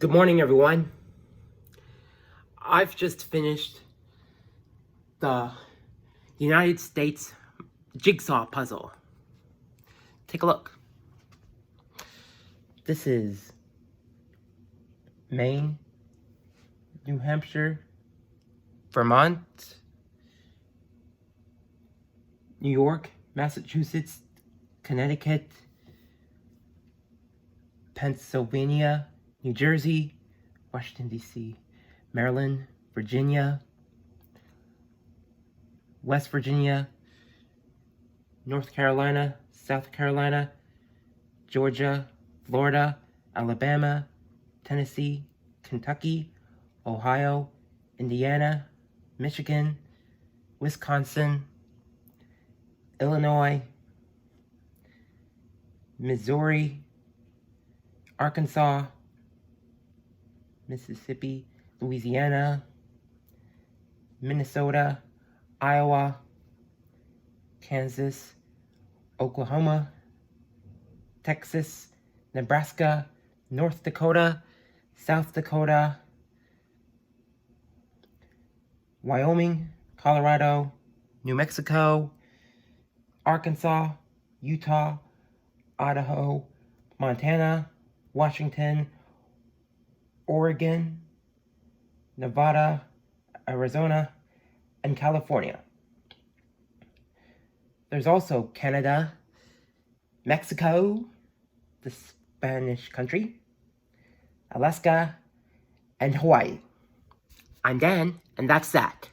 Good morning, everyone. I've just finished the United States Jigsaw puzzle. Take a look. This is Maine, New Hampshire, Vermont, New York, Massachusetts, Connecticut, Pennsylvania, New Jersey, Washington, D.C., Maryland, Virginia, West Virginia, North Carolina, South Carolina, Georgia, Florida, Alabama, Tennessee, Kentucky, Ohio, Indiana, Michigan, Wisconsin, Illinois, Missouri, Arkansas, Mississippi, Louisiana, Minnesota, Iowa, Kansas, Oklahoma, Texas, Nebraska, North Dakota, South Dakota, Wyoming, Colorado, New Mexico, Arkansas, Utah, Idaho, Montana, Washington, Oregon, Nevada, Arizona, and California. There's also Canada, Mexico, the Spanish country, Alaska, and Hawaii. I'm Dan, and that's that.